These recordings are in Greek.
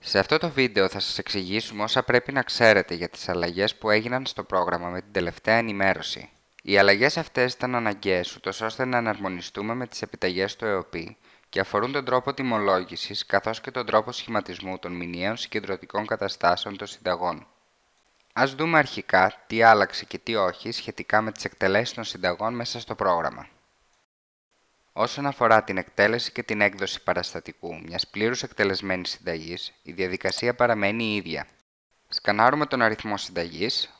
Σε αυτό το βίντεο θα σας εξηγήσουμε όσα πρέπει να ξέρετε για τις αλλαγές που έγιναν στο πρόγραμμα με την τελευταία ενημέρωση. Οι αλλαγές αυτές ήταν αναγκαίες ούτως ώστε να εναρμονιστούμε με τις επιταγές του ΕΟΠΗ και αφορούν τον τρόπο τιμολόγησης καθώς και τον τρόπο σχηματισμού των μηνιαίων συγκεντρωτικών καταστάσεων των συνταγών. Ας δούμε αρχικά τι άλλαξε και τι όχι σχετικά με τις εκτελέσεις των συνταγών μέσα στο πρόγραμμα. Όσον αφορά την εκτέλεση και την έκδοση παραστατικού μιας πλήρους εκτελεσμένης συνταγής, η διαδικασία παραμένει η ίδια. Σκανάρουμε τον αριθμό συνταγής,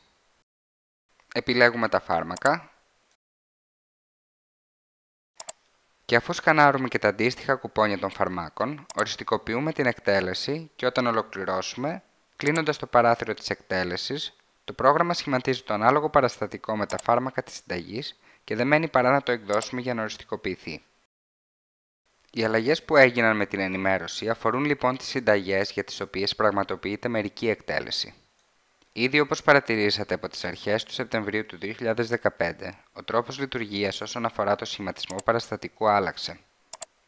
επιλέγουμε τα φάρμακα και αφού σκανάρουμε και τα αντίστοιχα κουπόνια των φαρμάκων, οριστικοποιούμε την εκτέλεση και όταν ολοκληρώσουμε, κλείνοντας το παράθυρο της εκτέλεσης, το πρόγραμμα σχηματίζει το ανάλογο παραστατικό με τα φάρμακα της συνταγής και δεν μένει παρά να το εκδώσουμε για να οριστικοποιηθεί. Οι αλλαγές που έγιναν με την ενημέρωση αφορούν λοιπόν τις συνταγές για τις οποίες πραγματοποιείται μερική εκτέλεση. Ήδη όπως παρατηρήσατε από τις αρχές του Σεπτεμβρίου του 2015, ο τρόπος λειτουργίας όσον αφορά το σχηματισμό παραστατικού άλλαξε.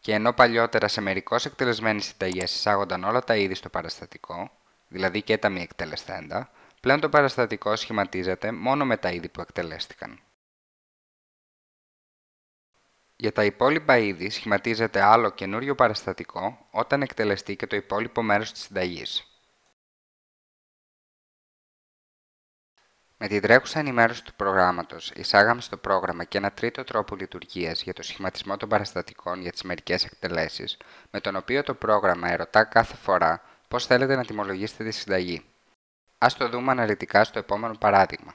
Και ενώ παλιότερα σε μερικώς εκτελεσμένες συνταγές εισάγονταν όλα τα είδη στο παραστατικό, δηλαδή και τα μη εκτελεσθέντα, πλέον το παραστατικό σχηματίζεται μόνο με τα είδη που εκτελέστηκαν. Για τα υπόλοιπα είδη σχηματίζεται άλλο καινούριο παραστατικό όταν εκτελεστεί και το υπόλοιπο μέρος της συνταγής. Με την τρέχουσα ενημέρωση του προγράμματος, εισάγαμε στο πρόγραμμα και ένα τρίτο τρόπο λειτουργίας για το σχηματισμό των παραστατικών για τις μερικές εκτελέσεις, με τον οποίο το πρόγραμμα ερωτά κάθε φορά πώς θέλετε να τιμολογήσετε τη συνταγή. Ας το δούμε αναλυτικά στο επόμενο παράδειγμα.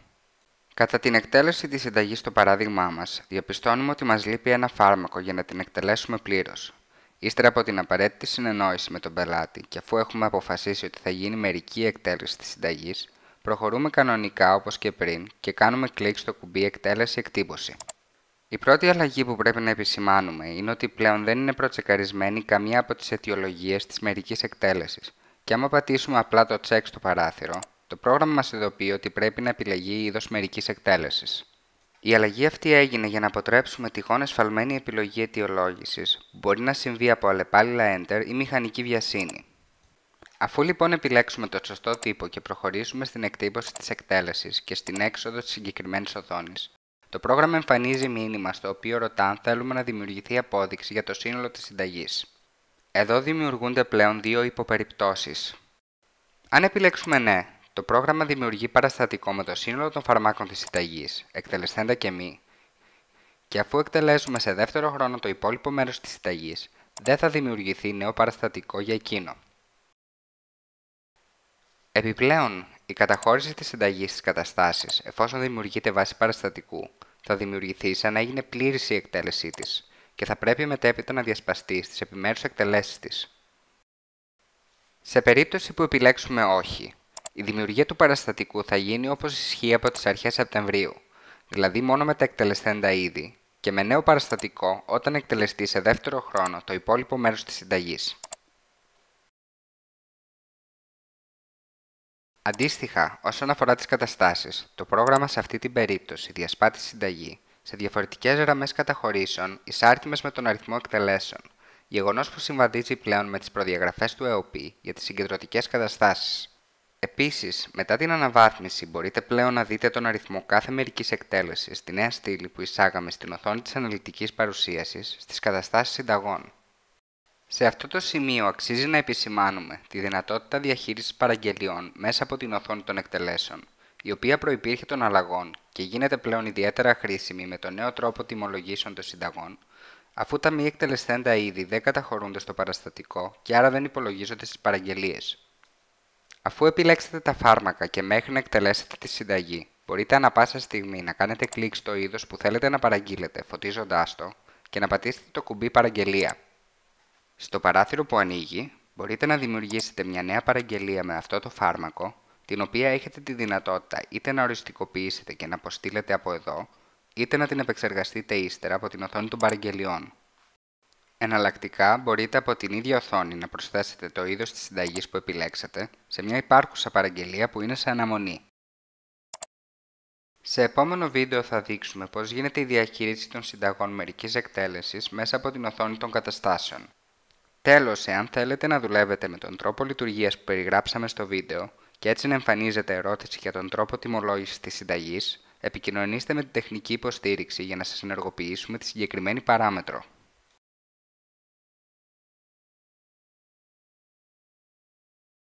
Κατά την εκτέλεση της συνταγής στο παράδειγμά μας, διαπιστώνουμε ότι μας λείπει ένα φάρμακο για να την εκτελέσουμε πλήρως. Ύστερα από την απαραίτητη συνεννόηση με τον πελάτη και αφού έχουμε αποφασίσει ότι θα γίνει μερική εκτέλεση της συνταγής, προχωρούμε κανονικά όπως και πριν και κάνουμε κλικ στο κουμπί Εκτέλεση-Εκτύπωση. Η πρώτη αλλαγή που πρέπει να επισημάνουμε είναι ότι πλέον δεν είναι προτσεκαρισμένη καμία από τις αιτιολογίες της μερικής εκτέλεσης και άμα πατήσουμε απλά το check στο παράθυρο, το πρόγραμμα μας ειδοποιεί ότι πρέπει να επιλεγεί είδος μερικής εκτέλεσης. Η αλλαγή αυτή έγινε για να αποτρέψουμε τυχόν εσφαλμένη επιλογή αιτιολόγησης που μπορεί να συμβεί από αλλεπάλληλα Enter ή μηχανική βιασύνη. Αφού λοιπόν επιλέξουμε το σωστό τύπο και προχωρήσουμε στην εκτύπωση της εκτέλεσης και στην έξοδο της συγκεκριμένης οθόνης, το πρόγραμμα εμφανίζει μήνυμα στο οποίο ρωτά αν θέλουμε να δημιουργηθεί απόδειξη για το σύνολο της συνταγής. Εδώ δημιουργούνται πλέον δύο υποπεριπτώσεις. Αν επιλέξουμε ναι, το πρόγραμμα δημιουργεί παραστατικό με το σύνολο των φαρμάκων της συνταγής, εκτελεσθέντα και μη, και αφού εκτελέσουμε σε δεύτερο χρόνο το υπόλοιπο μέρος της συνταγής, δεν θα δημιουργηθεί νέο παραστατικό για εκείνο. Επιπλέον, η καταχώρηση της συνταγής στις καταστάσεις, εφόσον δημιουργείται βάσει παραστατικού, θα δημιουργηθεί σαν να έγινε πλήρης η εκτέλεσή της και θα πρέπει μετέπειτα να διασπαστεί στις επιμέρους εκτελέσεις της. Σε περίπτωση που επιλέξουμε όχι, η δημιουργία του παραστατικού θα γίνει όπως ισχύει από τις αρχές Σεπτεμβρίου, δηλαδή μόνο με τα εκτελεσθέντα είδη και με νέο παραστατικό όταν εκτελεστεί σε δεύτερο χρόνο το υπόλοιπο μέρος της συνταγής. Αντίστοιχα, όσον αφορά τις καταστάσεις, το πρόγραμμα σε αυτή την περίπτωση διασπά τη συνταγή σε διαφορετικές γραμμές καταχωρήσεων εισάρτημες με τον αριθμό εκτελέσεων, γεγονός που συμβαδίζει πλέον με τις προδιαγραφές του ΕΟΠΗ για τις συγκεντρωτικές καταστάσεις. Επίσης, μετά την αναβάθμιση μπορείτε πλέον να δείτε τον αριθμό κάθε μερικής εκτέλεσης στη νέα στήλη που εισάγαμε στην οθόνη της αναλυτικής παρουσίασης στις καταστάσεις συνταγών. Σε αυτό το σημείο αξίζει να επισημάνουμε τη δυνατότητα διαχείρισης παραγγελιών μέσα από την οθόνη των εκτελέσεων, η οποία προϋπήρχε των αλλαγών και γίνεται πλέον ιδιαίτερα χρήσιμη με τον νέο τρόπο τιμολογήσεων των συνταγών, αφού τα μη εκτελεσθέντα είδη δεν καταχωρούνται στο παραστατικό και άρα δεν υπολογίζονται στις παραγγελίες. Αφού επιλέξετε τα φάρμακα και μέχρι να εκτελέσετε τη συνταγή, μπορείτε ανα πάσα στιγμή να κάνετε κλικ στο είδος που θέλετε να παραγγείλετε φωτίζοντάς το και να πατήσετε το κουμπί Παραγγελία. Στο παράθυρο που ανοίγει, μπορείτε να δημιουργήσετε μια νέα παραγγελία με αυτό το φάρμακο, την οποία έχετε τη δυνατότητα είτε να οριστικοποιήσετε και να αποστείλετε από εδώ, είτε να την επεξεργαστείτε ύστερα από την οθόνη των παραγγελιών. Εναλλακτικά, μπορείτε από την ίδια οθόνη να προσθέσετε το είδος της συνταγής που επιλέξατε σε μια υπάρχουσα παραγγελία που είναι σε αναμονή. Σε επόμενο βίντεο θα δείξουμε πώς γίνεται η διαχείριση των συνταγών μερικής εκτέλεσης μέσα από την οθόνη των καταστάσεων. Τέλος, εάν θέλετε να δουλεύετε με τον τρόπο λειτουργίας που περιγράψαμε στο βίντεο και έτσι να εμφανίζεται ερώτηση για τον τρόπο τιμολόγησης της συνταγής, επικοινωνήστε με την τεχνική υποστήριξη για να σας ενεργοποιήσουμε τη συγκεκριμένη παράμετρο.